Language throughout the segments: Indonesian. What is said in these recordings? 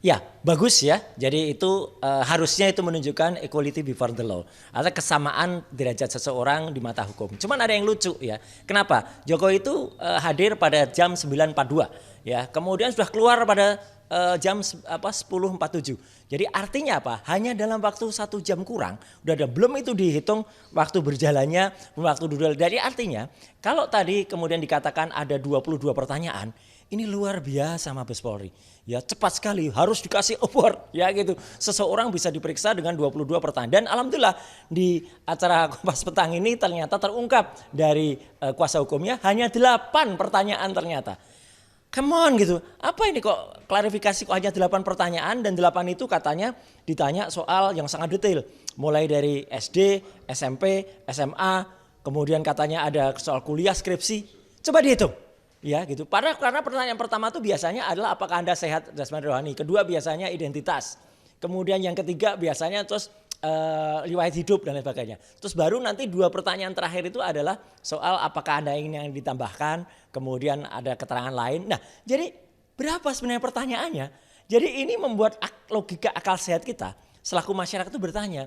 Ya, bagus ya. Jadi itu harusnya itu menunjukkan equality before the law. Atau kesamaan derajat seseorang di mata hukum. Cuman ada yang lucu ya. Kenapa? Jokowi itu hadir pada jam 9.42 ya. Kemudian sudah keluar pada jam 10.47. Jadi artinya apa? Hanya dalam waktu 1 jam kurang. Udah ada, belum itu dihitung waktu berjalannya, waktu duduk. Jadi artinya kalau tadi kemudian dikatakan ada 22 pertanyaan, ini luar biasa Mabes Polri. Ya cepat sekali, harus dikasih award ya gitu. Seseorang bisa diperiksa dengan 22 pertanyaan. Dan alhamdulillah di acara Kompas Petang ini ternyata terungkap dari kuasa hukumnya hanya 8 pertanyaan ternyata. Come on gitu, apa ini kok klarifikasi kok hanya 8 pertanyaan dan 8 itu katanya ditanya soal yang sangat detail. Mulai dari SD, SMP, SMA, kemudian katanya ada soal kuliah, skripsi. Coba dihitung. Ya gitu. Karena pertanyaan pertama itu biasanya adalah apakah Anda sehat jasmani rohani. Kedua biasanya identitas. Kemudian yang ketiga biasanya terus riwayat hidup dan lain sebagainya. Terus baru nanti 2 pertanyaan terakhir itu adalah soal apakah Anda ingin yang ditambahkan. Kemudian ada keterangan lain. Nah jadi berapa sebenarnya pertanyaannya? Jadi ini membuat logika akal sehat kita selaku masyarakat itu bertanya.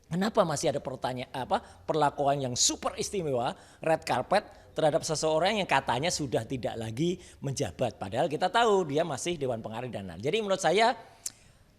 Kenapa masih ada perlakuan yang super istimewa, red carpet terhadap seseorang yang katanya sudah tidak lagi menjabat. Padahal kita tahu dia masih Dewan Pengarah dan lain-lain. Jadi menurut saya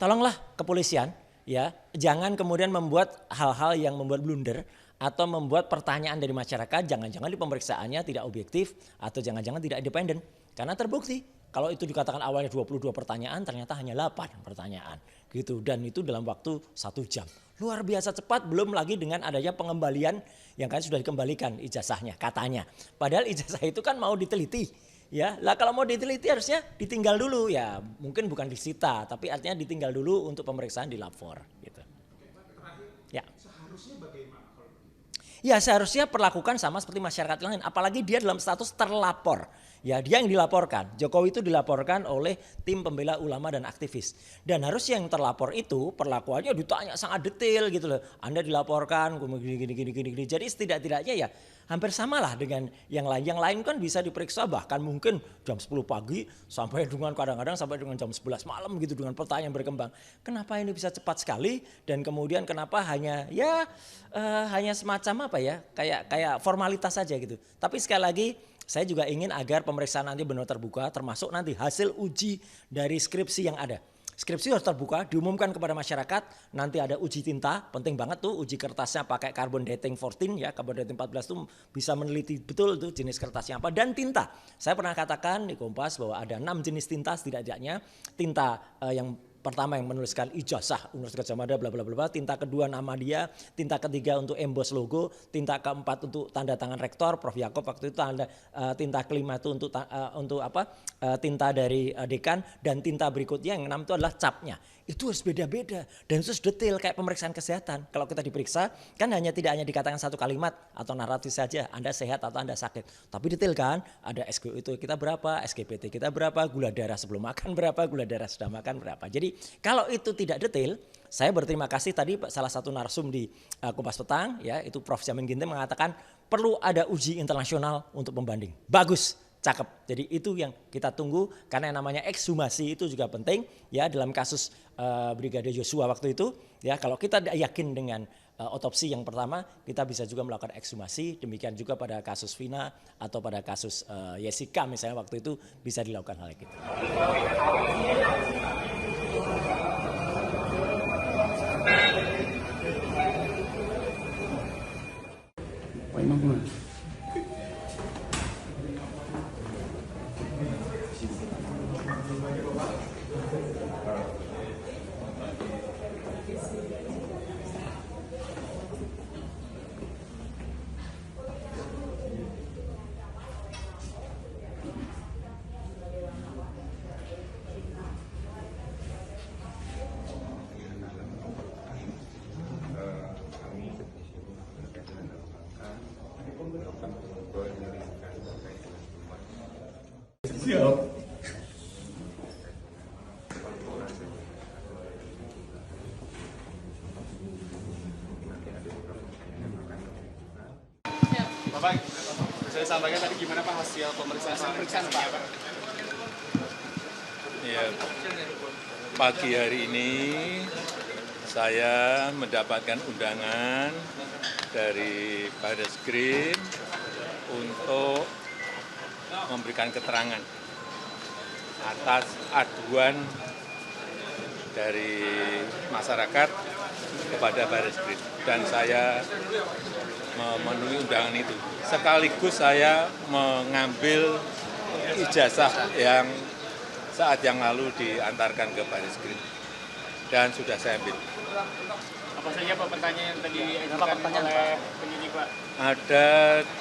tolonglah kepolisian ya, jangan kemudian membuat hal-hal yang membuat blunder atau membuat pertanyaan dari masyarakat jangan-jangan di pemeriksaannya tidak objektif atau jangan-jangan tidak independen. Karena terbukti kalau itu dikatakan awalnya 22 pertanyaan ternyata hanya 8 pertanyaan gitu, dan itu dalam waktu 1 jam. Luar biasa cepat, belum lagi dengan adanya pengembalian yang kan sudah dikembalikan ijazahnya katanya. Padahal ijazah itu kan mau diteliti. Ya, lah kalau mau diteliti harusnya ditinggal dulu ya, mungkin bukan disita tapi artinya ditinggal dulu untuk pemeriksaan di lapor gitu. Ya. Seharusnya bagaimana? Ya seharusnya perlakukan sama seperti masyarakat lain, apalagi dia dalam status terlapor. Ya dia yang dilaporkan, Jokowi itu dilaporkan oleh tim pembela ulama dan aktivis. Dan harusnya yang terlapor itu perlakuannya ditanya sangat detail gitu loh. Anda dilaporkan gini. Jadi setidak-tidaknya ya hampir samalah dengan yang lain. Yang lain kan bisa diperiksa bahkan mungkin jam 10 pagi sampai dengan kadang-kadang sampai dengan jam 11 malam gitu dengan pertanyaan berkembang. Kenapa ini bisa cepat sekali dan kemudian kenapa hanya hanya semacam apa ya, kayak formalitas saja gitu. Tapi sekali lagi saya juga ingin agar pemeriksaan nanti benar terbuka, termasuk nanti hasil uji dari skripsi yang ada. Skripsi harus terbuka, diumumkan kepada masyarakat. Nanti ada uji tinta, penting banget tuh uji kertasnya pakai carbon dating 14 ya, carbon dating 14 tuh bisa meneliti betul tuh jenis kertasnya apa, dan tinta. Saya pernah katakan di Kompas bahwa ada 6 jenis tinta setidaknya. Tinta yang pertama yang menuliskan ijazah Universitas Gadjah Mada bla bla bla, tinta kedua nama dia, tinta ketiga untuk emboss logo, tinta keempat untuk tanda tangan rektor Prof Yakob waktu itu, tinta kelima itu untuk tinta dari dekan, dan tinta berikutnya yang 6 itu adalah capnya. Itu harus beda-beda dan itu harus detail kayak pemeriksaan kesehatan. Kalau kita diperiksa kan tidak hanya dikatakan 1 kalimat atau naratif saja, Anda sehat atau Anda sakit. Tapi detail kan, ada SGO itu kita berapa, SGPT kita berapa, gula darah sebelum makan berapa, gula darah sudah makan berapa. Jadi kalau itu tidak detail, saya berterima kasih tadi salah satu narsum di Kompas Petang ya, itu Prof Jamin Ginting mengatakan perlu ada uji internasional untuk pembanding. Bagus. Cakep. Jadi itu yang kita tunggu karena yang namanya ekshumasi itu juga penting ya dalam kasus Brigadir Yosua waktu itu ya. Kalau kita yakin dengan otopsi yang pertama, kita bisa juga melakukan ekshumasi. Demikian juga pada kasus Vina atau pada kasus Jessica misalnya waktu itu bisa dilakukan hal itu. Siap. Bapak, saya sampaikan tadi gimana Pak hasil pemeriksaan Pak? Iya. Pagi hari ini saya mendapatkan undangan dari Barreskrim untuk memberikan keterangan atas aduan dari masyarakat kepada Barreskrim, dan saya memenuhi undangan itu. Sekaligus saya mengambil ijazah yang saat yang lalu diantarkan ke Barreskrim dan sudah saya ambil. Apa saja Pak pertanyaan yang tadi diajukan oleh penyidik Pak? Ada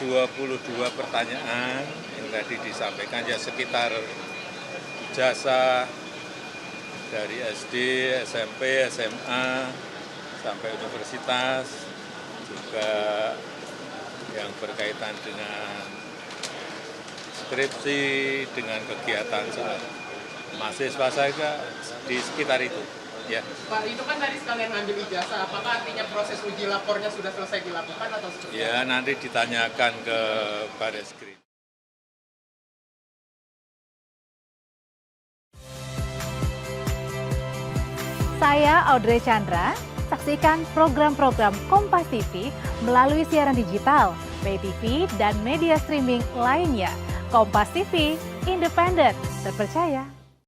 22 pertanyaan yang tadi disampaikan, ya sekitar ijazah dari SD, SMP, SMA, sampai universitas, juga yang berkaitan dengan skripsi, dengan kegiatan saat mahasiswa saya di sekitar itu. Ya. Pak, itu kan tadi sekalian ngambil ijazah, apakah artinya proses uji lapornya sudah selesai dilakukan atau seperti apa? Ya, nanti ditanyakan ke Barreskrim. Saya Audrey Chandra, saksikan program-program Kompas TV melalui siaran digital, pay TV, dan media streaming lainnya. Kompas TV, independen, terpercaya.